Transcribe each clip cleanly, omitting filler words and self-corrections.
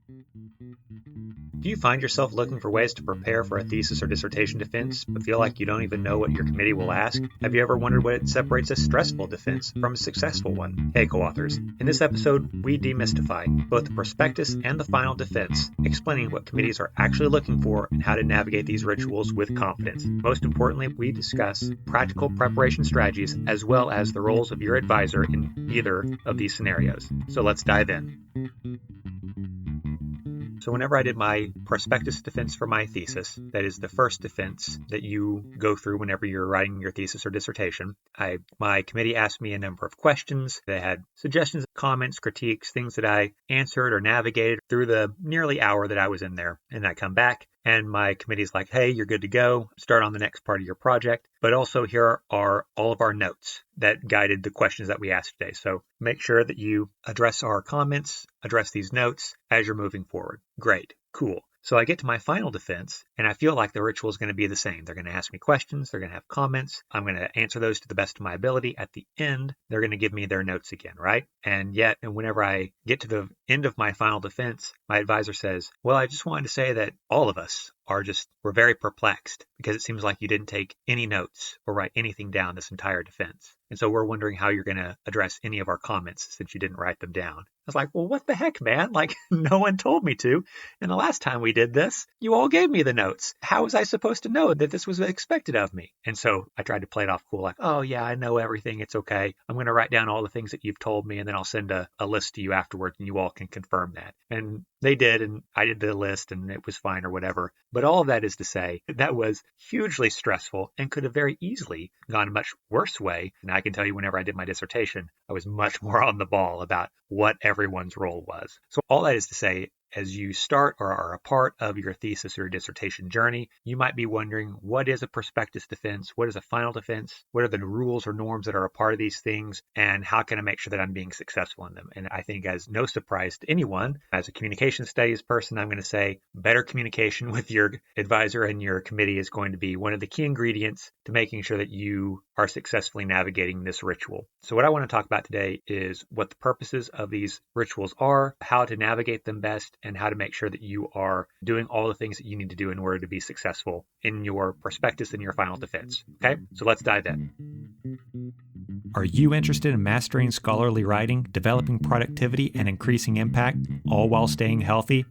Do you find yourself looking for ways to prepare for a thesis or dissertation defense, but feel like you don't even know what your committee will ask? Have you ever wondered what separates a stressful defense from a successful one? Hey, co-authors. In this episode, we demystify both the prospectus and the final defense, explaining what committees are actually looking for and how to navigate these rituals with confidence. Most importantly, we discuss practical preparation strategies as well as the roles of your advisor in either of these scenarios. So let's dive in. So whenever I did my prospectus defense for my thesis, that is the first defense that you go through whenever you're writing your thesis or dissertation, my committee asked me a number of questions. They had suggestions, comments, critiques, things that I answered or navigated through the nearly hour that I was in there. And I come back and my committee's like, hey, you're good to go. Start on the next part of your project. But also here are all of our notes that guided the questions that we asked today. So make sure that you address our comments, address these notes as you're moving forward. Great. Cool. So I get to my final defense, and I feel like the ritual is going to be the same. They're going to ask me questions. They're going to have comments. I'm going to answer those to the best of my ability. At the end, they're going to give me their notes again, right? And whenever I get to the end of my final defense, my advisor says, well, I just wanted to say that all of us we're very perplexed because it seems like you didn't take any notes or write anything down this entire defense. And so we're wondering how you're going to address any of our comments since you didn't write them down. I was like, well, what the heck, man? Like, no one told me to. And the last time we did this, you all gave me the notes. How was I supposed to know that this was expected of me? And so I tried to play it off cool, like, oh, yeah, I know everything. It's okay. I'm going to write down all the things that you've told me, and then I'll send a list to you afterwards, and you all can confirm that. And they did, and I did the list, and it was fine or whatever. But all of that is to say that was hugely stressful and could have very easily gone a much worse way. And I can tell you whenever I did my dissertation, I was much more on the ball about what everyone's role was. So all that is to say, as you start or are a part of your thesis or dissertation journey, you might be wondering, what is a prospectus defense? What is a final defense? What are the rules or norms that are a part of these things? And how can I make sure that I'm being successful in them? And I think as no surprise to anyone, as a communication studies person, I'm going to say better communication with your advisor and your committee is going to be one of the key ingredients to making sure that you are successfully navigating this ritual. So what I want to talk about today is what the purposes of these rituals are, how to navigate them best, and how to make sure that you are doing all the things that you need to do in order to be successful in your prospectus and your final defense. Okay, so let's dive in. Are you interested in mastering scholarly writing, developing productivity, and increasing impact, all while staying healthy?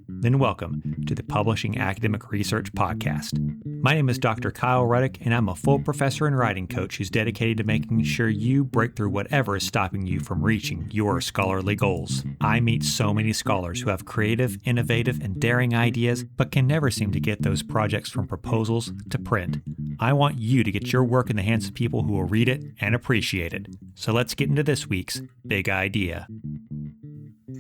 Then welcome to the Publishing Academic Research Podcast. My name is Dr. Kyle Ruddick, and I'm a full professor and writing coach who's dedicated to making sure you break through whatever is stopping you from reaching your scholarly goals. I meet so many scholars who have creative, innovative, and daring ideas, but can never seem to get those projects from proposals to print. I want you to get your work in the hands of people who will read it and appreciate it. So let's get into this week's big idea.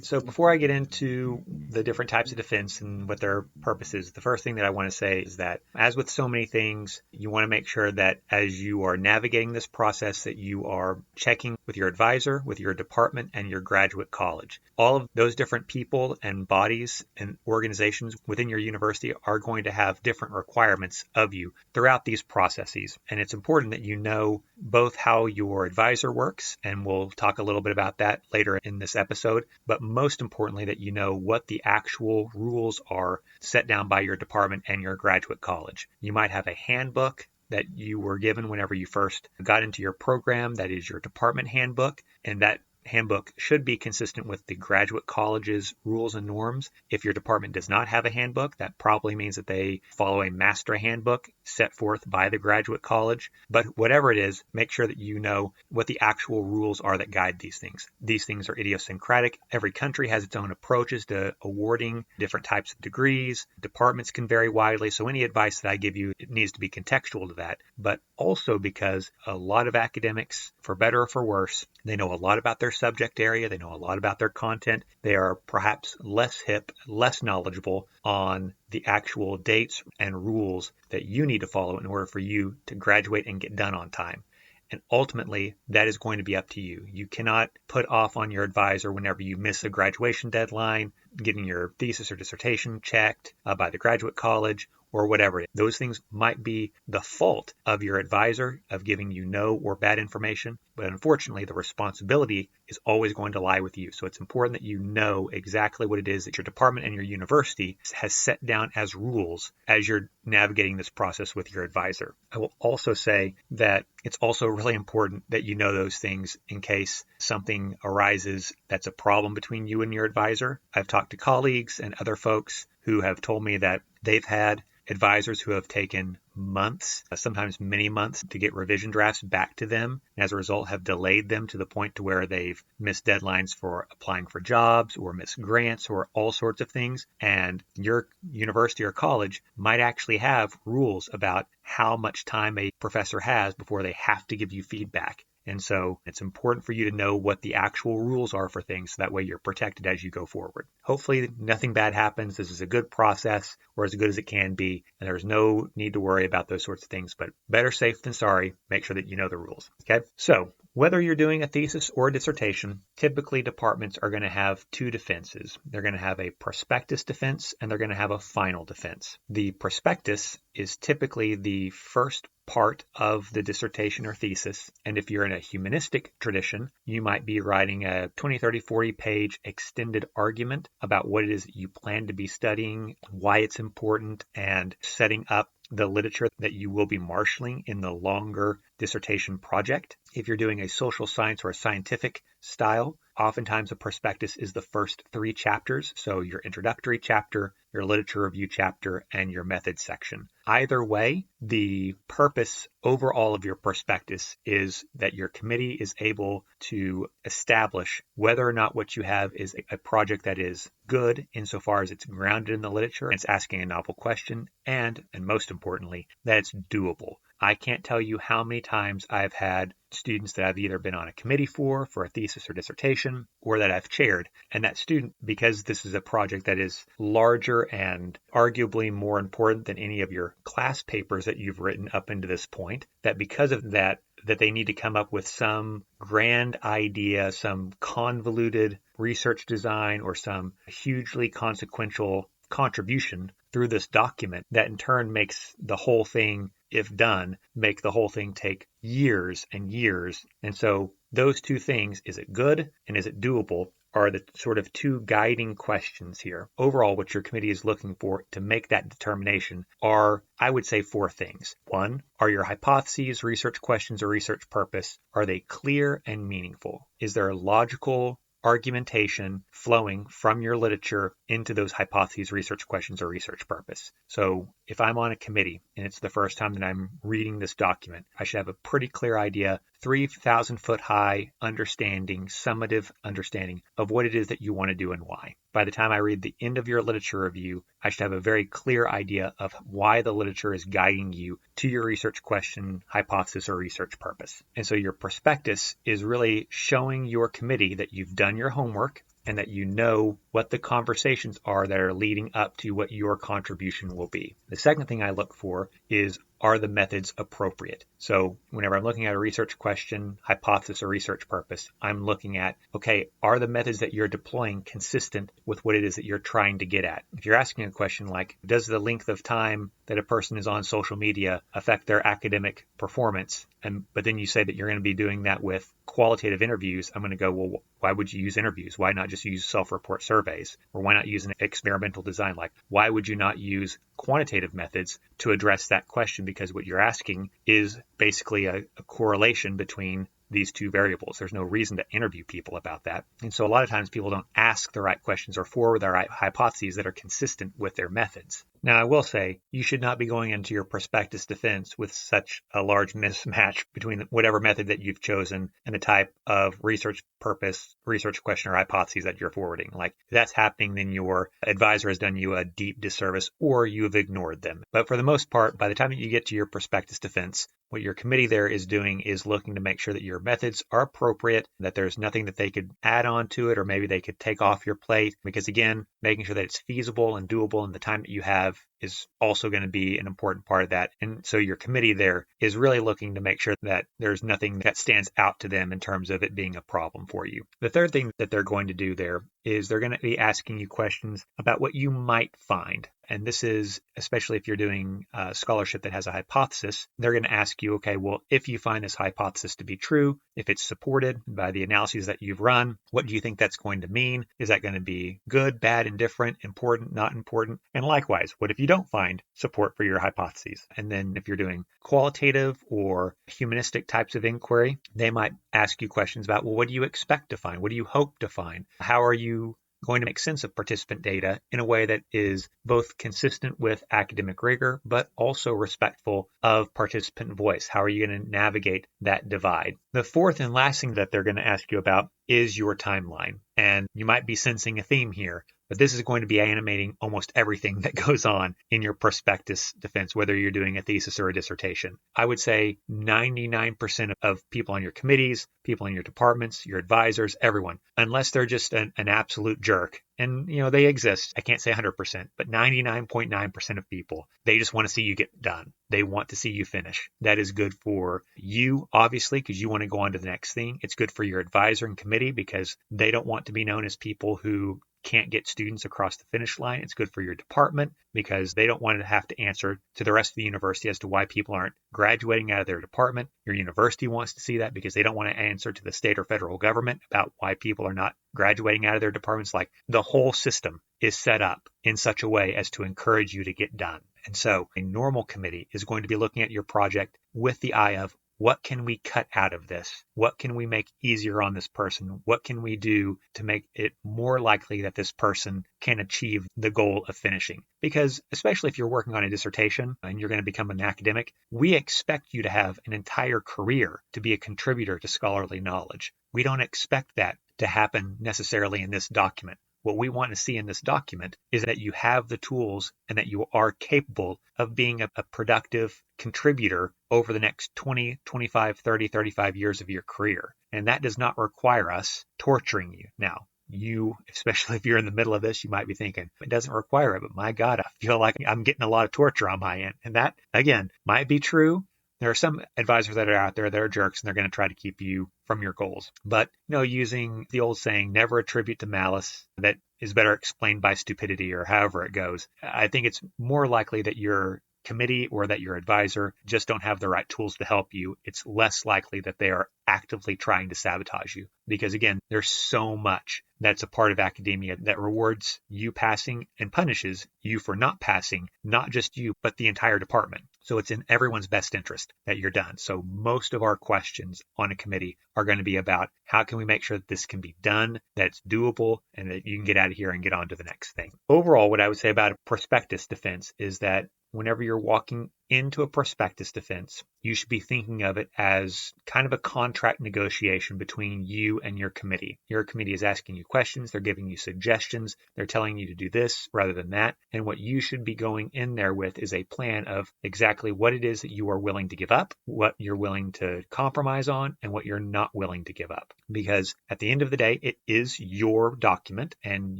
So before I get into the different types of defense and what their purpose is, the first thing that I want to say is that, as with so many things, you want to make sure that as you are navigating this process, that you are checking with your advisor, with your department, and your graduate college. All of those different people and bodies and organizations within your university are going to have different requirements of you throughout these processes. And it's important that you know both how your advisor works, and we'll talk a little bit about that later in this episode, but most importantly, that you know what the actual rules are set down by your department and your graduate college. You might have a handbook that you were given whenever you first got into your program. That is your department handbook, and that handbook should be consistent with the graduate college's rules and norms. If your department does not have a handbook, that probably means that they follow a master handbook set forth by the graduate college. But whatever it is, make sure that you know what the actual rules are that guide these things. These things are idiosyncratic. Every country has its own approaches to awarding different types of degrees. Departments can vary widely, so any advice that I give you, it needs to be contextual to that. But also because a lot of academics, for better or for worse, they know a lot about their subject area. They know a lot about their content. They are perhaps less hip, less knowledgeable on the actual dates and rules that you need to follow in order for you to graduate and get done on time. And ultimately, that is going to be up to you. You cannot put off on your advisor whenever you miss a graduation deadline, getting your thesis or dissertation checked by the graduate college, or whatever. Those things might be the fault of your advisor of giving you no or bad information, but unfortunately the responsibility is always going to lie with you. So it's important that you know exactly what it is that your department and your university has set down as rules as you're navigating this process with your advisor. I will also say that it's also really important that you know those things in case something arises that's a problem between you and your advisor. I've talked to colleagues and other folks who have told me that they've had advisors who have taken months, sometimes many months, to get revision drafts back to them, and as a result have delayed them to the point to where they've missed deadlines for applying for jobs or missed grants or all sorts of things. And your university or college might actually have rules about how much time a professor has before they have to give you feedback. And so it's important for you to know what the actual rules are for things, so that way you're protected as you go forward. Hopefully nothing bad happens. This is a good process, or as good as it can be, and there's no need to worry about those sorts of things, but better safe than sorry. Make sure that you know the rules. Okay, so whether you're doing a thesis or a dissertation, typically departments are going to have two defenses. They're going to have a prospectus defense and they're going to have a final defense. The prospectus is typically the first part of the dissertation or thesis. And if you're in a humanistic tradition, you might be writing a 20, 30, 40 page extended argument about what it is that you plan to be studying, why it's important, and setting up the literature that you will be marshaling in the longer dissertation project. If you're doing a social science or a scientific style, oftentimes a prospectus is the first 3 chapters. So your introductory chapter, your literature review chapter, and your methods section. Either way, the purpose overall of your prospectus is that your committee is able to establish whether or not what you have is a project that is good insofar as it's grounded in the literature, and it's asking a novel question, and most importantly, that it's doable. I can't tell you how many times I've had students that I've either been on a committee for a thesis or dissertation, or that I've chaired. And that student, because this is a project that is larger and arguably more important than any of your class papers that you've written up into this point, that because of that they need to come up with some grand idea, some convoluted research design, or some hugely consequential contribution through this document that in turn makes the whole thing, if done, make the whole thing take years and years. And so those two things, is it good and is it doable, are the sort of two guiding questions here. Overall, what your committee is looking for to make that determination are, I would say, 4 things. 1, are your hypotheses, research questions, or research purpose, are they clear and meaningful? Is there a logical argumentation flowing from your literature into those hypotheses, research questions, or research purpose? So if I'm on a committee and it's the first time that I'm reading this document, I should have a pretty clear idea, 3,000 foot high understanding, summative understanding of what it is that you want to do and why. By the time I read the end of your literature review, I should have a very clear idea of why the literature is guiding you to your research question, hypothesis, or research purpose. And so your prospectus is really showing your committee that you've done your homework and that you know what the conversations are that are leading up to what your contribution will be. The second thing I look for is, are the methods appropriate? So whenever I'm looking at a research question, hypothesis, or research purpose, I'm looking at, okay, are the methods that you're deploying consistent with what it is that you're trying to get at? If you're asking a question like, does the length of time that a person is on social media affect their academic performance? But then you say that you're going to be doing that with qualitative interviews. I'm going to go, well, why would you use interviews? Why not just use self-report surveys? Or why not use an experimental design? Like, why would you not use quantitative methods to address that question? Because what you're asking is basically a correlation between these two variables. There's no reason to interview people about that. And so a lot of times people don't ask the right questions or forward the right hypotheses that are consistent with their methods. Now, I will say you should not be going into your prospectus defense with such a large mismatch between whatever method that you've chosen and the type of research purpose, research question, or hypotheses that you're forwarding. Like, if that's happening, then your advisor has done you a deep disservice or you have ignored them. But for the most part, by the time that you get to your prospectus defense, what your committee there is doing is looking to make sure that your methods are appropriate, that there's nothing that they could add on to it, or maybe they could take off your plate. Because again, making sure that it's feasible and doable in the time that you have is also going to be an important part of that. And so your committee there is really looking to make sure that there's nothing that stands out to them in terms of it being a problem for you. The third thing that they're going to do there is they're going to be asking you questions about what you might find. And this is, especially if you're doing scholarship that has a hypothesis, they're going to ask you, okay, well, if you find this hypothesis to be true, if it's supported by the analyses that you've run, what do you think that's going to mean? Is that going to be good, bad, indifferent, important, not important? And likewise, what if you don't find support for your hypotheses? And then if you're doing qualitative or humanistic types of inquiry, they might ask you questions about, well, what do you expect to find? What do you hope to find? How are you going to make sense of participant data in a way that is both consistent with academic rigor, but also respectful of participant voice? How are you going to navigate that divide? The fourth and last thing that they're going to ask you about is your timeline. And you might be sensing a theme here, but this is going to be animating almost everything that goes on in your prospectus defense, whether you're doing a thesis or a dissertation. I would say 99% of people on your committees, people in your departments, your advisors, everyone, unless they're just an absolute jerk, and they exist, I can't say 100%, but 99.9% of people, they just want to see you get done. They want to see you finish. That is good for you, obviously, because you want to go on to the next thing. It's good for your advisor and committee because they don't want to be known as people who can't get students across the finish line. It's good for your department because they don't want to have to answer to the rest of the university as to why people aren't graduating out of their department. Your university wants to see that because they don't want to answer to the state or federal government about why people are not graduating out of their departments. Like, the whole system is set up in such a way as to encourage you to get done. And so a normal committee is going to be looking at your project with the eye of, what can we cut out of this? What can we make easier on this person? What can we do to make it more likely that this person can achieve the goal of finishing? Because especially if you're working on a dissertation and you're going to become an academic, we expect you to have an entire career to be a contributor to scholarly knowledge. We don't expect that to happen necessarily in this document. What we want to see in this document is that you have the tools and that you are capable of being a productive contributor over the next 20, 25, 30, 35 years of your career. And that does not require us torturing you. Now, you, especially if you're in the middle of this, you might be thinking, it doesn't require it, but my God, I feel like I'm getting a lot of torture on my end. And that, again, might be true. There are some advisors that are out there that are jerks and they're going to try to keep you from your goals. But, using the old saying, never attribute to malice, that is better explained by stupidity, or however it goes. I think it's more likely that your committee or that your advisor just don't have the right tools to help you. It's less likely that they are actively trying to sabotage you. Because again, there's so much that's a part of academia that rewards you passing and punishes you for not passing, not just you, but the entire department. So it's in everyone's best interest that you're done. So most of our questions on a committee are going to be about, how can we make sure that this can be done, that it's doable, and that you can get out of here and get on to the next thing. Overall, what I would say about a prospectus defense is that whenever you're walking into a prospectus defense, you should be thinking of it as kind of a contract negotiation between you and your committee. Your committee is asking you questions, they're giving you suggestions, they're telling you to do this rather than that. And what you should be going in there with is a plan of exactly what it is that you are willing to give up, what you're willing to compromise on, and what you're not willing to give up. Because at the end of the day, it is your document and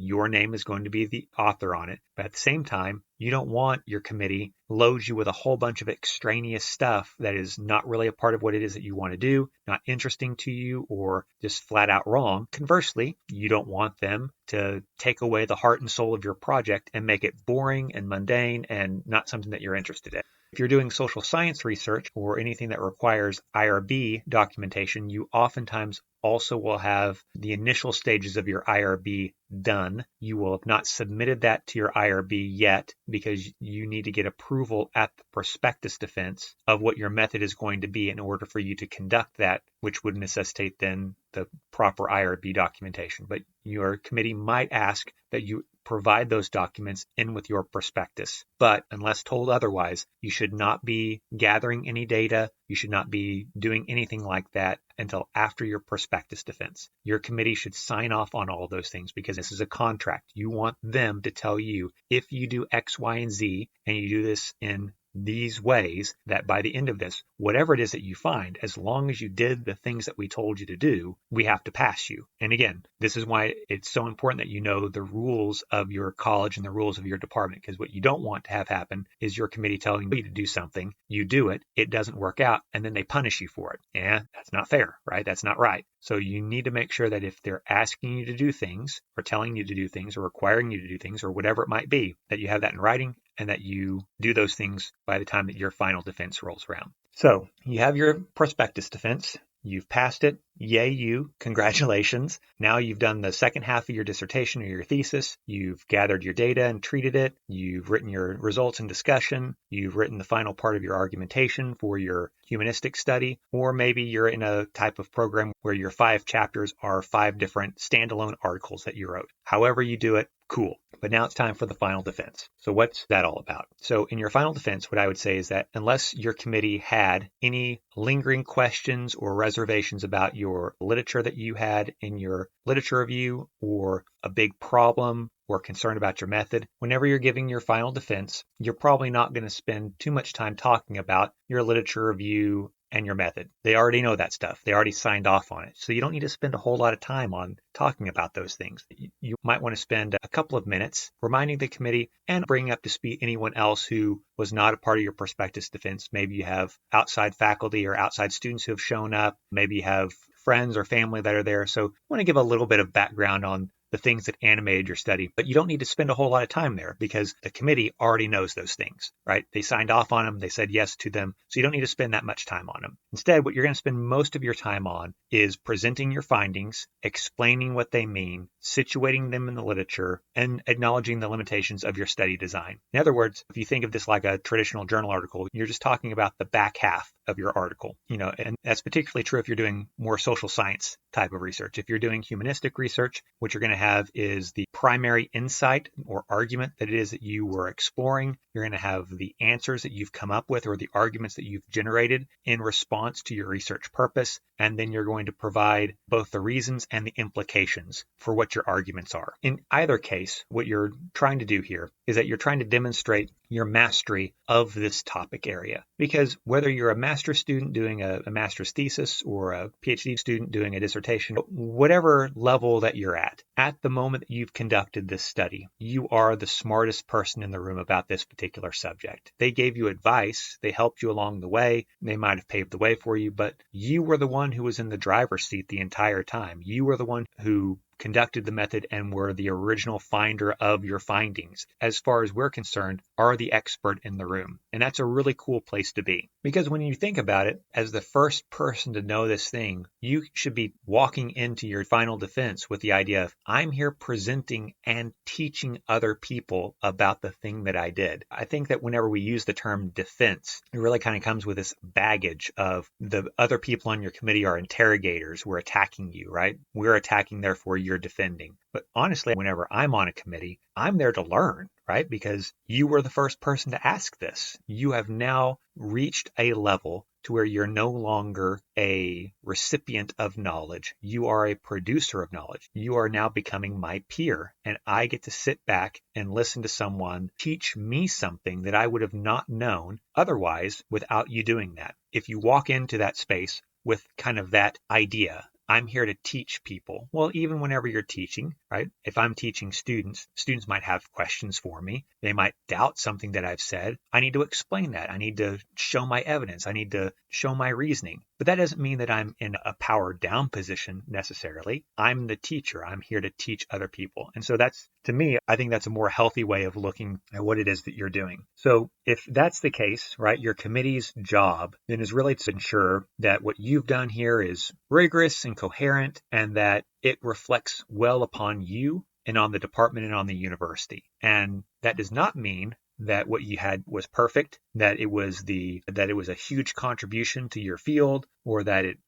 your name is going to be the author on it. But at the same time, you don't want your committee load you with a whole bunch of extraneous stuff that is not really a part of what it is that you want to do, not interesting to you, or just flat out wrong. Conversely, you don't want them to take away the heart and soul of your project and make it boring and mundane and not something that you're interested in. If you're doing social science research or anything that requires IRB documentation, you oftentimes also will have the initial stages of your IRB done. You will have not submitted that to your IRB yet because you need to get approval at the prospectus defense of what your method is going to be in order for you to conduct that, which would necessitate then the proper IRB documentation. But your committee might ask that you provide those documents in with your prospectus. But unless told otherwise, you should not be gathering any data. You should not be doing anything like that until after your prospectus defense. Your committee should sign off on all of those things because this is a contract. You want them to tell you, if you do X, Y, and Z, and you do this in these ways that by the end of this, whatever it is that you find, as long as you did the things that we told you to do, we have to pass you. And again, this is why it's so important that you know the rules of your college and the rules of your department, because what you don't want to have happen is your committee telling you to do something, you do it, it doesn't work out, and then they punish you for it. Yeah, that's not fair, right? That's not right. So you need to make sure that if they're asking you to do things or telling you to do things or requiring you to do things or whatever it might be, that you have that in writing and that you do those things by the time that your final defense rolls around. So you have your prospectus defense. You've passed it. Yay, you. Congratulations. Now you've done the second half of your dissertation or your thesis. You've gathered your data and treated it. You've written your results and discussion. You've written the final part of your argumentation for your humanistic study. Or maybe you're in a type of program where your 5 chapters are 5 different standalone articles that you wrote. However you do it, cool. But now it's time for the final defense. So what's that all about? So in your final defense, what I would say is that unless your committee had any lingering questions or reservations about your literature that you had in your literature review, or a big problem or concern about your method, whenever you're giving your final defense, you're probably not going to spend too much time talking about your literature review and your method. They already know that stuff. They already signed off on it. So you don't need to spend a whole lot of time on talking about those things. You might want to spend a couple of minutes reminding the committee and bringing up to speed anyone else who was not a part of your prospectus defense. Maybe you have outside faculty or outside students who have shown up. Maybe you have friends or family that are there. So you want to give a little bit of background on the things that animated your study, but you don't need to spend a whole lot of time there because the committee already knows those things, right? They signed off on them. They said yes to them. So you don't need to spend that much time on them. Instead, what you're going to spend most of your time on is presenting your findings, explaining what they mean, situating them in the literature, and acknowledging the limitations of your study design. In other words, if you think of this like a traditional journal article, you're just talking about the back half of your article, and that's particularly true if you're doing more social science type of research. If you're doing humanistic research, what you're going to have is the primary insight or argument that it is that you were exploring. You're going to have the answers that you've come up with or the arguments that you've generated in response to your research purpose. And then you're going to provide both the reasons and the implications for what your arguments are. In either case, what you're trying to do here is that you're trying to demonstrate your mastery of this topic area. Because whether you're a master's student doing a master's thesis or a PhD student doing a dissertation, whatever level that you're at the moment that you've conducted this study, you are the smartest person in the room about this particular subject. They gave you advice, they helped you along the way, they might have paved the way for you, but you were the one who was in the driver's seat the entire time. You were the one who conducted the method and were the original finder of your findings. As far as we're concerned, are the expert in the room. And that's a really cool place to be. Because when you think about it, as the first person to know this thing, you should be walking into your final defense with the idea of, I'm here presenting and teaching other people about the thing that I did. I think that whenever we use the term defense, it really kind of comes with this baggage of the other people on your committee are interrogators. We're attacking you, right? We're attacking, therefore you're defending. But honestly, whenever I'm on a committee, I'm there to learn, right? Because you were the first person to ask this. You have now reached a level to where you're no longer a recipient of knowledge. You are a producer of knowledge. You are now becoming my peer, and I get to sit back and listen to someone teach me something that I would have not known otherwise without you doing that. If you walk into that space with kind of that idea, I'm here to teach people. Well, even whenever you're teaching, right? If I'm teaching students might have questions for me. They might doubt something that I've said. I need to explain that. I need to show my evidence. I need to show my reasoning. But that doesn't mean that I'm in a power down position necessarily. I'm the teacher. I'm here to teach other people. And so that's, to me, I think that's a more healthy way of looking at what it is that you're doing. So if that's the case, right, your committee's job then is really to ensure that what you've done here is rigorous and coherent and that it reflects well upon you and on the department and on the university. And that does not mean that what you had was perfect, that it was a huge contribution to your field, or that it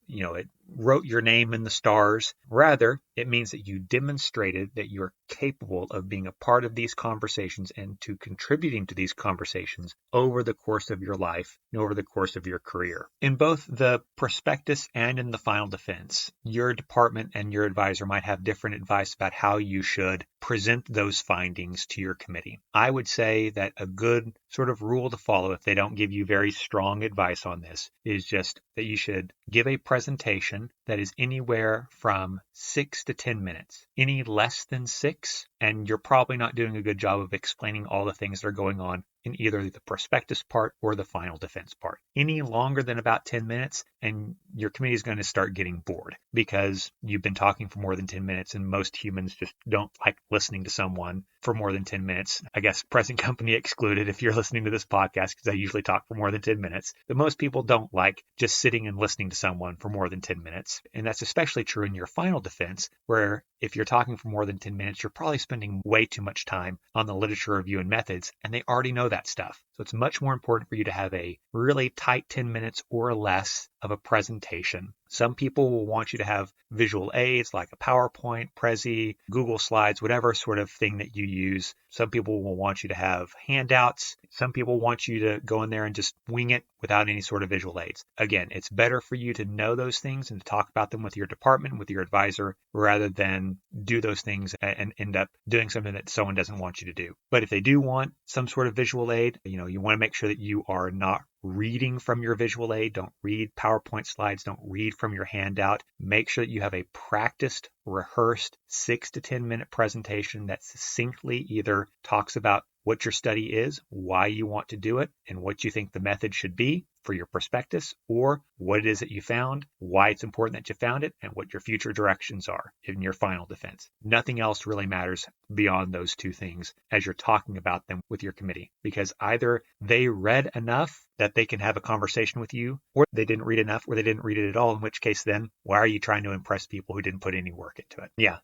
wrote your name in the stars. Rather, it means that you demonstrated that you're capable of being a part of these conversations and to contributing to these conversations over the course of your life and over the course of your career. In both the prospectus and in the final defense, your department and your advisor might have different advice about how you should present those findings to your committee. I would say that a good sort of rule to follow, if they don't give you very strong advice on this, is just that you should give a presentation that is anywhere from 6 to 10 minutes. Any less than 6, and you're probably not doing a good job of explaining all the things that are going on in either the prospectus part or the final defense part. Any longer than about 10 minutes, and your committee is going to start getting bored because you've been talking for more than 10 minutes, and most humans just don't like listening to someone for more than 10 minutes. I guess present company excluded if you're listening to this podcast, because I usually talk for more than 10 minutes. But most people don't like just sitting and listening to someone for more than 10 minutes. And that's especially true in your final defense, where if you're talking for more than 10 minutes, you're probably spending way too much time on the literature review and methods, and they already know that stuff. So it's much more important for you to have a really tight 10 minutes or less of a presentation. Some people will want you to have visual aids like a PowerPoint, Prezi, Google Slides, whatever sort of thing that you use. Some people will want you to have handouts. Some people want you to go in there and just wing it without any sort of visual aids. Again, it's better for you to know those things and to talk about them with your department, with your advisor, rather than do those things and end up doing something that someone doesn't want you to do. But if they do want some sort of visual aid, you want to make sure that you are not reading from your visual aid. Don't read PowerPoint slides. Don't read from your handout. Make sure that you have a practiced, rehearsed 6 to 10 minute presentation that succinctly either talks about what your study is, why you want to do it, and what you think the method should be for your prospectus, or what it is that you found, why it's important that you found it, and what your future directions are in your final defense. Nothing else really matters beyond those two things as you're talking about them with your committee, because either they read enough that they can have a conversation with you, or they didn't read enough, or they didn't read it at all, in which case then why are you trying to impress people who didn't put any work into it? Yeah,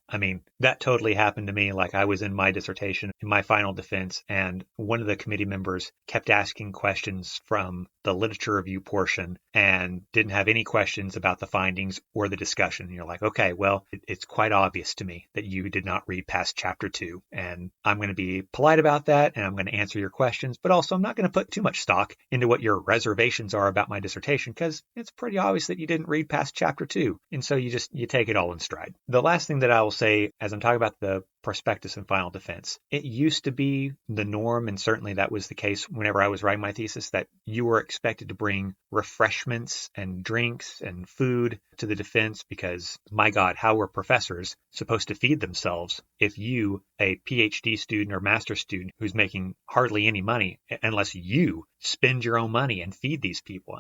that totally happened to me. Like, I was in my dissertation, in my final defense, and one of the committee members kept asking questions from the literature review portion and didn't have any questions about the findings or the discussion. And you're like, okay, well, it's quite obvious to me that you did not read past chapter 2, and I'm going to be polite about that, and I'm going to answer your questions, but also I'm not going to put too much stock into what your reservations are about my dissertation, because it's pretty obvious that you didn't read past chapter 2. And so you take it all in stride. The last thing that I will say as I'm talking about the prospectus and final defense, it used to be the norm, and certainly that was the case whenever I was writing my thesis, that you were expected to bring refreshments and drinks and food to the defense, because my God, how were professors supposed to feed themselves if you, a PhD student or master's student who's making hardly any money, unless you spend your own money and feed these people?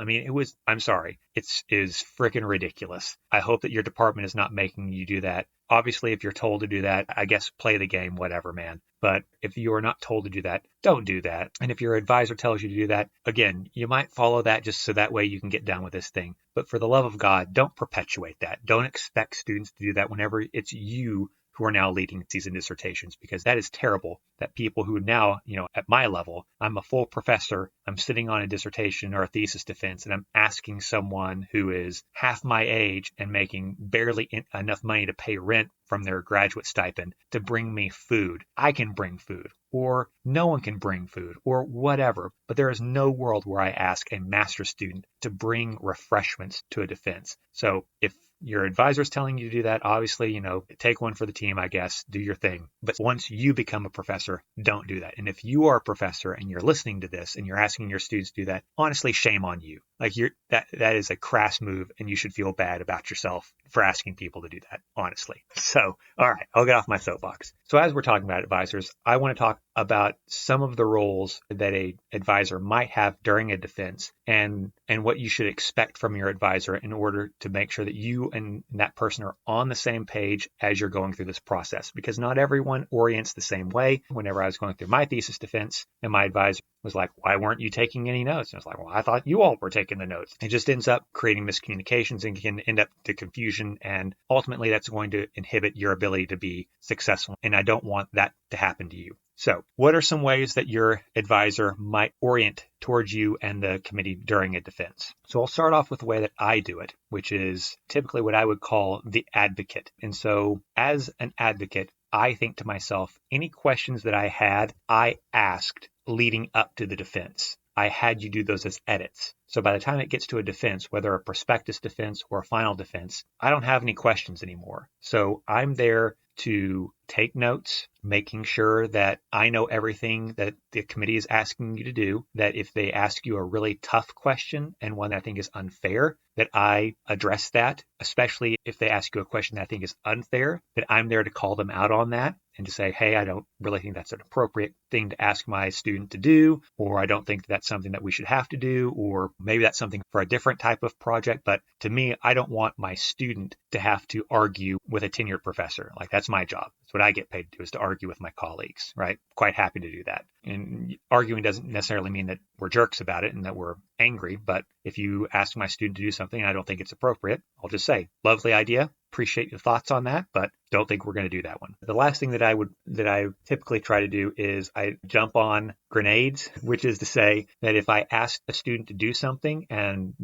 I'm sorry, it is freaking ridiculous. I hope that your department is not making you do that. Obviously, if you're told to do that, I guess play the game, whatever, man. But if you are not told to do that, don't do that. And if your advisor tells you to do that, again, you might follow that just so that way you can get done with this thing. But for the love of God, don't perpetuate that. Don't expect students to do that whenever it's you who are now leading theses and dissertations, because that is terrible. That people who now, at my level, I'm a full professor, I'm sitting on a dissertation or a thesis defense, and I'm asking someone who is half my age and making barely enough money to pay rent from their graduate stipend to bring me food. I can bring food, or no one can bring food, or whatever. But there is no world where I ask a master's student to bring refreshments to a defense. So if your advisor is telling you to do that, obviously, take one for the team, I guess, do your thing. But once you become a professor, don't do that. And if you are a professor and you're listening to this and you're asking your students to do that, honestly, shame on you. Like, that is a crass move, and you should feel bad about yourself for asking people to do that, honestly. So, all right, I'll get off my soapbox. So as we're talking about advisors, I want to talk about some of the roles that a advisor might have during a defense, and what you should expect from your advisor in order to make sure that you and that person are on the same page as you're going through this process, because not everyone orients the same way. Whenever I was going through my thesis defense, and my advisor was like, why weren't you taking any notes? And I was like, well, I thought you all were taking the notes. It just ends up creating miscommunications and can end up to confusion. And ultimately, that's going to inhibit your ability to be successful. And I don't want that to happen to you. So what are some ways that your advisor might orient towards you and the committee during a defense? So I'll start off with the way that I do it, which is typically what I would call the advocate. And so as an advocate, I think to myself, any questions that I had, I asked leading up to the defense. I had you do those as edits. So by the time it gets to a defense, whether a prospectus defense or a final defense, I don't have any questions anymore. So I'm there to take notes, making sure that I know everything that the committee is asking you to do, that if they ask you a really tough question and one that I think is unfair, that I address that, especially if they ask you a question that I think is unfair, that I'm there to call them out on that and to say, hey, I don't really think that's an appropriate thing to ask my student to do, or I don't think that's something that we should have to do, or maybe that's something for a different type of project. But to me, I don't want my student to have to argue with a tenured professor. Like, that's my job. That's what I get paid to do, is to argue with my colleagues, right? Quite happy to do that. And arguing doesn't necessarily mean that we're jerks about it and that we're angry. But if you ask my student to do something and I don't think it's appropriate, I'll just say, lovely idea. Appreciate your thoughts on that, but don't think we're going to do that one. The last thing that I typically try to do is I jump on grenades, which is to say that if I ask a student to do something and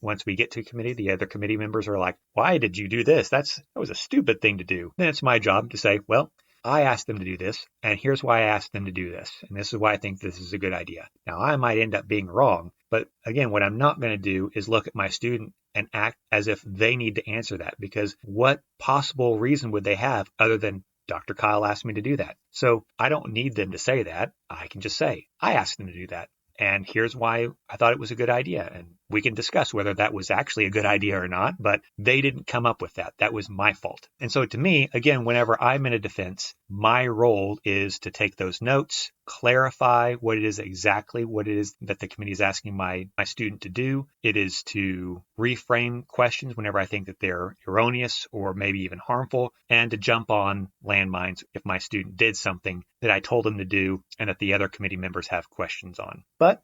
once we get to committee, the other committee members are like, why did you do this? That was a stupid thing to do. Then it's my job to say, well, I asked them to do this, and here's why I asked them to do this. And this is why I think this is a good idea. Now, I might end up being wrong, but again, what I'm not going to do is look at my student and act as if they need to answer that, because what possible reason would they have other than Dr. Kyle asked me to do that? So I don't need them to say that. I can just say, I asked them to do that. And here's why I thought it was a good idea. And we can discuss whether that was actually a good idea or not, but they didn't come up with that. That was my fault. And so to me, again, whenever I'm in a defense, my role is to take those notes, clarify what it is that the committee is asking my student to do. It is to reframe questions whenever I think that they're erroneous or maybe even harmful, and to jump on landmines if my student did something that I told them to do and that the other committee members have questions on. But,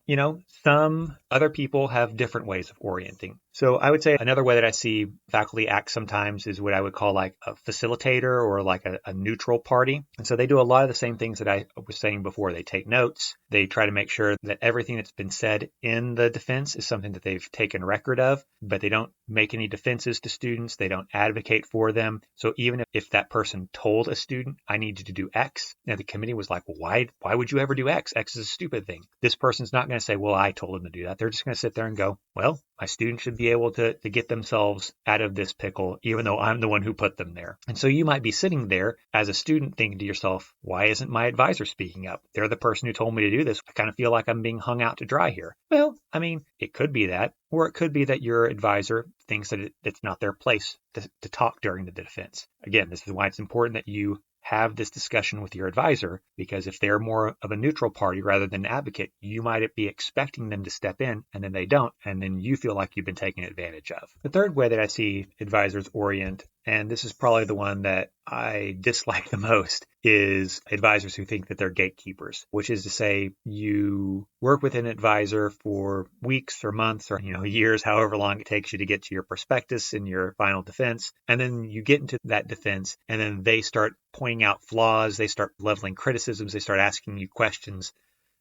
some other people have different ways of orienting. So I would say another way that I see faculty act sometimes is what I would call like a facilitator or like a neutral party. And so they do a lot of the same things that I was saying before. They take notes. They try to make sure that everything that's been said in the defense is something that they've taken record of, but they don't make any defenses to students. They don't advocate for them. So even if that person told a student, I need you to do X, and the committee was like, well, why would you ever do X? X is a stupid thing. This person's not going to say, well, I told them to do that. They're just going to sit there and go, well, my student should be able to get themselves out of this pickle, even though I'm the one who put them there. And so you might be sitting there as a student thinking to yourself, why isn't my advisor speaking up? They're the person who told me to do this. I kind of feel like I'm being hung out to dry here. Well, I mean, it could be that, or it could be that your advisor thinks that it's not their place to talk during the defense. Again, this is why it's important that you have this discussion with your advisor, because if they're more of a neutral party rather than an advocate, you might be expecting them to step in and then they don't, and then you feel like you've been taken advantage of. The third way that I see advisors orient, and this is probably the one that I dislike the most, is advisors who think that they're gatekeepers, which is to say you work with an advisor for weeks or months or years, however long it takes you to get to your prospectus and your final defense. And then you get into that defense and then they start pointing out flaws. They start leveling criticisms. They start asking you questions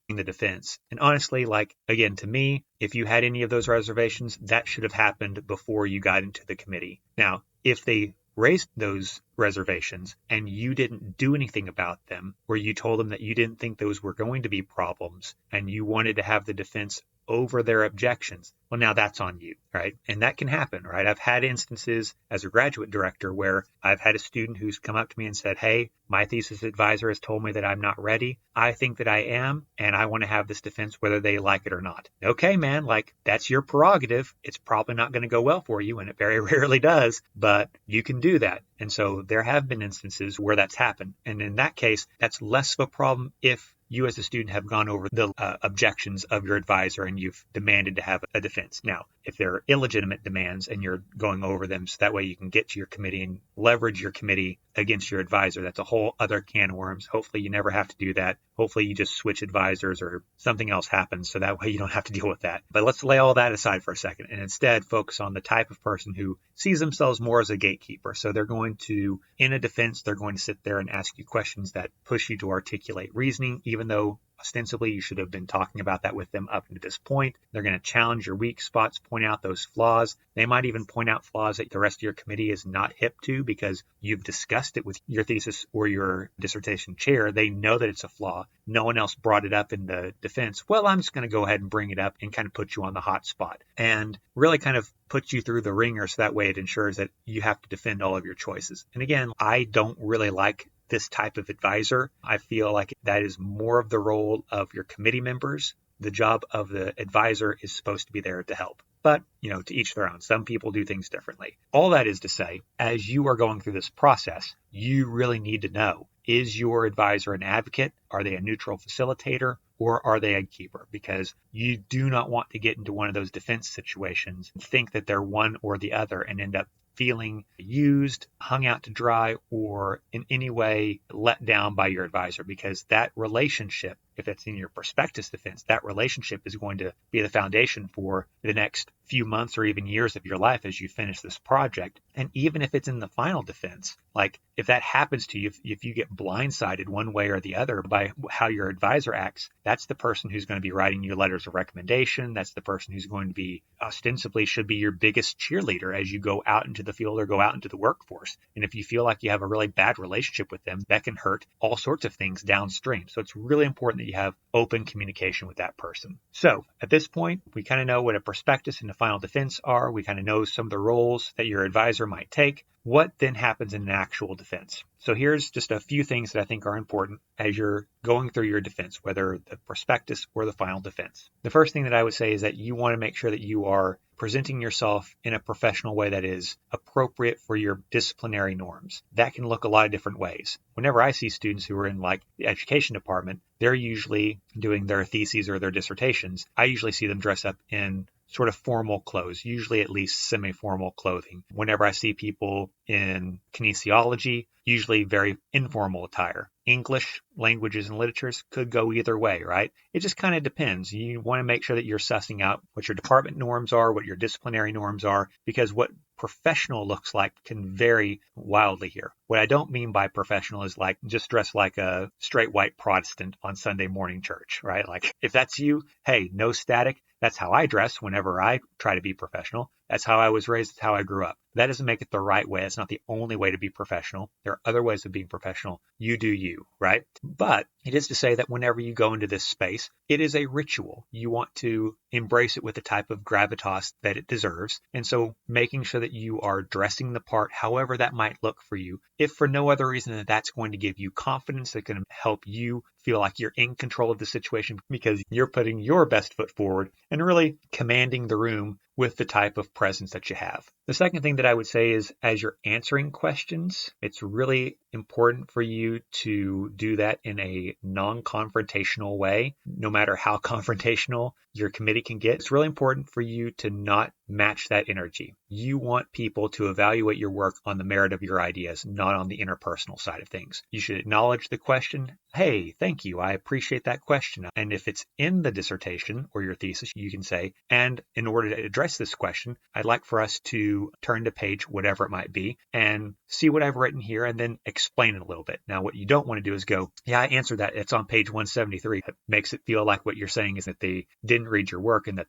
in the defense. And honestly, again, to me, if you had any of those reservations, that should have happened before you got into the committee. Now, if they raised those reservations and you didn't do anything about them, or you told them that you didn't think those were going to be problems and you wanted to have the defense over their objections, well, now that's on you, right? And that can happen, right? I've had instances as a graduate director where I've had a student who's come up to me and said, hey, my thesis advisor has told me that I'm not ready. I think that I am, and I want to have this defense whether they like it or not. Okay, man, that's your prerogative. It's probably not going to go well for you, and it very rarely does, but you can do that. And so there have been instances where that's happened. And in that case, that's less of a problem if you as a student have gone over the objections of your advisor and you've demanded to have a defense defense. Now, if they're illegitimate demands and you're going over them so that way you can get to your committee and leverage your committee against your advisor, that's a whole other can of worms. Hopefully you never have to do that. Hopefully you just switch advisors or something else happens so that way you don't have to deal with that. But let's lay all that aside for a second and instead focus on the type of person who sees themselves more as a gatekeeper. So they're going to, in a defense, they're going to sit there and ask you questions that push you to articulate reasoning, even though ostensibly you should have been talking about that with them up to this point. They're going to challenge your weak spots, point out those flaws. They might even point out flaws that the rest of your committee is not hip to because you've discussed it with your thesis or your dissertation chair. They know that it's a flaw. No one else brought it up in the defense. Well, I'm just going to go ahead and bring it up and kind of put you on the hot spot and really kind of put you through the ringer so that way it ensures that you have to defend all of your choices. And again, I don't really like this type of advisor. I feel like that is more of the role of your committee members. The job of the advisor is supposed to be there to help. But, to each their own. Some people do things differently. All that is to say, as you are going through this process, you really need to know, is your advisor an advocate? Are they a neutral facilitator? Or are they a gatekeeper? Because you do not want to get into one of those defense situations and think that they're one or the other and end up feeling used, hung out to dry, or in any way let down by your advisor, because that relationship, if it's in your prospectus defense, that relationship is going to be the foundation for the next few months or even years of your life as you finish this project. And even if it's in the final defense, like if that happens to you, if you get blindsided one way or the other by how your advisor acts, that's the person who's going to be writing you letters of recommendation. That's the person who's going to be ostensibly should be your biggest cheerleader as you go out into the field or go out into the workforce. And if you feel like you have a really bad relationship with them, that can hurt all sorts of things downstream. So it's really important that you have open communication with that person. So at this point, we kind of know what a prospectus and a final defense are. We kind of know some of the roles that your advisor might take. What then happens in an actual defense? So here's just a few things that I think are important as you're going through your defense, whether the prospectus or the final defense. The first thing that I would say is that you want to make sure that you are presenting yourself in a professional way that is appropriate for your disciplinary norms. That can look a lot of different ways. Whenever I see students who are in like the education department, they're usually doing their theses or their dissertations. I usually see them dress up in sort of formal clothes, usually at least semi-formal clothing. Whenever I see people in kinesiology, usually very informal attire. English, languages, and literatures could go either way, right? It just kind of depends. You want to make sure that you're sussing out what your department norms are, what your disciplinary norms are, because what professional looks like can vary wildly here. What I don't mean by professional is like just dress like a straight white Protestant on Sunday morning church, right? Like if that's you, hey, no static. That's how I dress whenever I try to be professional. That's how I was raised. That's how I grew up. That doesn't make it the right way. It's not the only way to be professional. There are other ways of being professional. You do you, right? But it is to say that whenever you go into this space, it is a ritual. You want to embrace it with the type of gravitas that it deserves. And so making sure that you are dressing the part, however that might look for you, if for no other reason than that's going to give you confidence, that can help you feel like you're in control of the situation because you're putting your best foot forward and really commanding the room with the type of presence that you have. The second thing that I would say is as you're answering questions, it's really important for you to do that in a non-confrontational way, no matter how confrontational your committee can get. It's really important for you to not match that energy. You want people to evaluate your work on the merit of your ideas, not on the interpersonal side of things. You should acknowledge the question. Hey, thank you. I appreciate that question. And if it's in the dissertation or your thesis, you can say, and in order to address this question, I'd like for us to turn to page whatever it might be and see what I've written here and then explain it a little bit. Now, what you don't want to do is go, yeah, I answered that. It's on page 173. It makes it feel like what you're saying is that they didn't read your work and that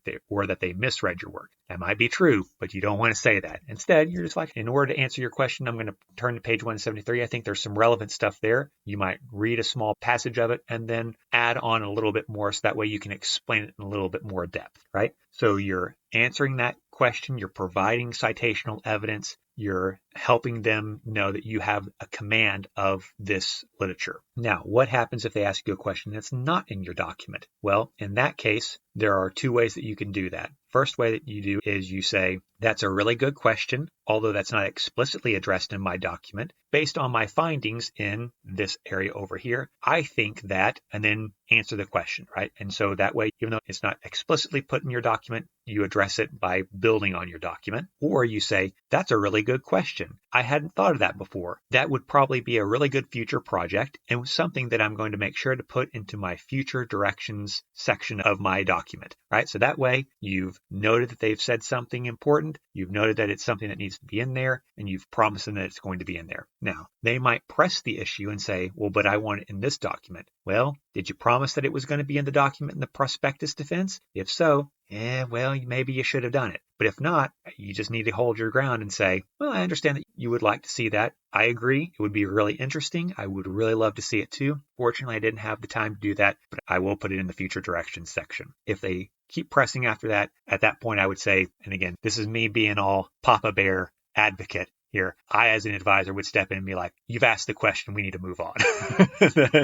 they misread your work. That might be true, but you don't want to say that. Instead, you're just like, in order to answer your question, I'm going to turn to page 173. I think there's some relevant stuff there. You might read a small passage of it and then add on a little bit more so that way you can explain it in a little bit more depth, right? So you're answering that question, you're providing citational evidence, you're helping them know that you have a command of this literature. Now, what happens if they ask you a question that's not in your document? Well, in that case, there are two ways that you can do that. First way that you do is you say, that's a really good question, although that's not explicitly addressed in my document. Based on my findings in this area over here, I think that, and then answer the question, right? And so that way, even though it's not explicitly put in your document, you address it by building on your document, or you say, that's a really good question. I hadn't thought of that before. That would probably be a really good future project and something that I'm going to make sure to put into my future directions section of my document, right? So that way you've noted that they've said something important. You've noted that it's something that needs to be in there, and you've promised them that it's going to be in there. Now, they might press the issue and say, well, but I want it in this document. Well, did you promise that it was going to be in the document in the prospectus defense? If so, well, maybe you should have done it. But if not, you just need to hold your ground and say, well, I understand that you would like to see that. I agree. It would be really interesting. I would really love to see it too. Fortunately, I didn't have the time to do that, but I will put it in the future directions section. If they keep pressing after that, at that point, I would say, and again, this is me being all Papa Bear advocate here. I, as an advisor, would step in and be like, you've asked the question, we need to move on.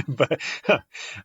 But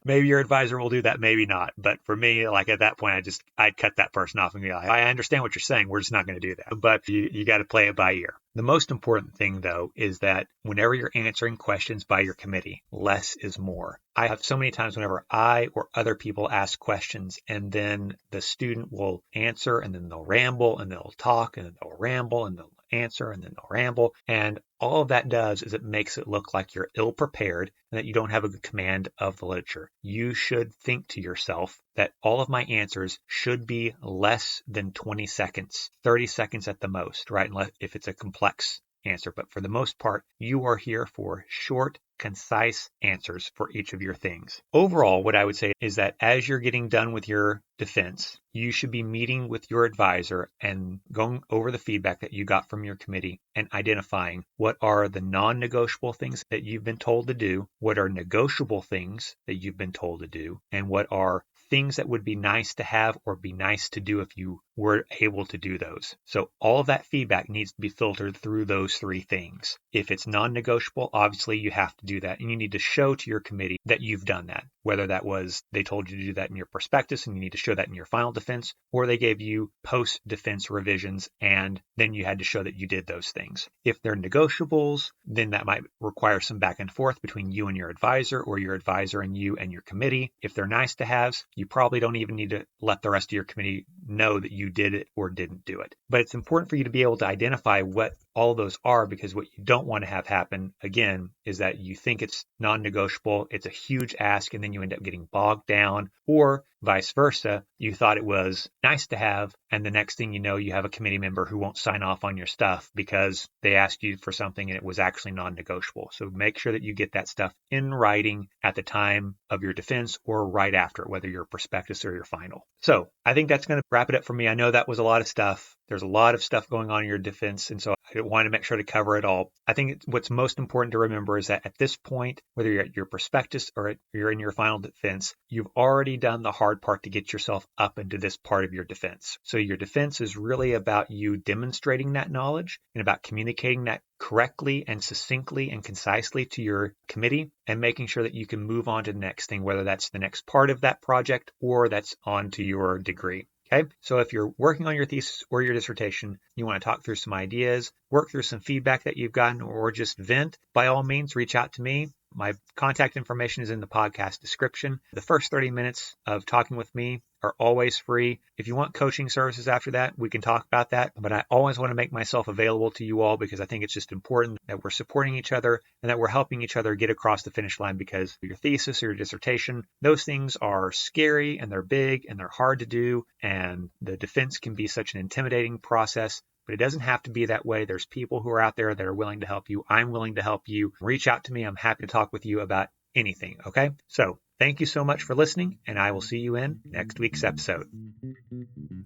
maybe your advisor will do that, maybe not. But for me, like at that point, I'd cut that person off and be like, I understand what you're saying. We're just not going to do that. But you got to play it by ear. The most important thing, though, is that whenever you're answering questions by your committee, less is more. I have so many times whenever I or other people ask questions and then the student will answer and then they'll ramble and they'll talk and then they'll ramble and they'll answer and then they'll ramble. And all of that does is it makes it look like you're ill prepared and that you don't have a good command of the literature. You should think to yourself that all of my answers should be less than 20 seconds, 30 seconds at the most, right? Unless if it's a complex answer. But for the most part, you are here for short, concise answers for each of your things. Overall, what I would say is that as you're getting done with your defense, you should be meeting with your advisor and going over the feedback that you got from your committee and identifying what are the non-negotiable things that you've been told to do, what are negotiable things that you've been told to do, and what are things that would be nice to have or be nice to do if you were able to do those. So all of that feedback needs to be filtered through those three things. If it's non-negotiable, obviously you have to do that, and you need to show to your committee that you've done that. Whether that was they told you to do that in your prospectus and you need to show that in your final defense, or they gave you post-defense revisions and then you had to show that you did those things. If they're negotiables, then that might require some back and forth between you and your advisor or your advisor and you and your committee. If they're nice to haves, you probably don't even need to let the rest of your committee know that you did it or didn't do it. But it's important for you to be able to identify what all of those are, because what you don't want to have happen, again, is that you think it's non-negotiable, it's a huge ask, and then you end up getting bogged down, or vice versa, you thought it was nice to have, and the next thing you know, you have a committee member who won't sign off on your stuff because they asked you for something and it was actually non-negotiable. So make sure that you get that stuff in writing at the time of your defense or right after, whether your prospectus or your final. So I think that's going to wrap it up for me. I know that was a lot of stuff. There's a lot of stuff going on in your defense, and so I want to make sure to cover it all. I think what's most important to remember is that at this point, whether you're at your prospectus or you're in your final defense, you've already done the hard part to get yourself up into this part of your defense. So your defense is really about you demonstrating that knowledge and about communicating that correctly and succinctly and concisely to your committee and making sure that you can move on to the next thing, whether that's the next part of that project or that's on to your degree. Okay, so if you're working on your thesis or your dissertation, you want to talk through some ideas, work through some feedback that you've gotten, or just vent, by all means, reach out to me. My contact information is in the podcast description. The first 30 minutes of talking with me are always free. If you want coaching services after that, we can talk about that. But I always want to make myself available to you all because I think it's just important that we're supporting each other and that we're helping each other get across the finish line, because your thesis or your dissertation, those things are scary and they're big and they're hard to do. And the defense can be such an intimidating process. But it doesn't have to be that way. There's people who are out there that are willing to help you. I'm willing to help you. Reach out to me. I'm happy to talk with you about anything. Okay? So thank you so much for listening, and I will see you in next week's episode.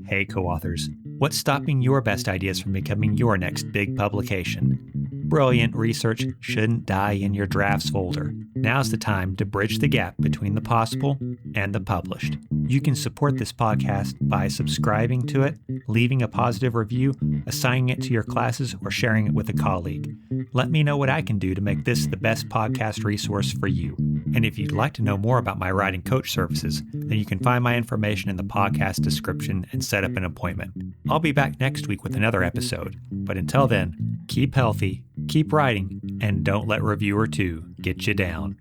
Hey, co-authors. What's stopping your best ideas from becoming your next big publication? Brilliant research shouldn't die in your drafts folder. Now's the time to bridge the gap between the possible and the published. You can support this podcast by subscribing to it, leaving a positive review, assigning it to your classes, or sharing it with a colleague. Let me know what I can do to make this the best podcast resource for you. And if you'd like to know more about my writing coach services, then you can find my information in the podcast description and set up an appointment. I'll be back next week with another episode. But until then, keep healthy, keep writing, and don't let reviewer 2 get you down.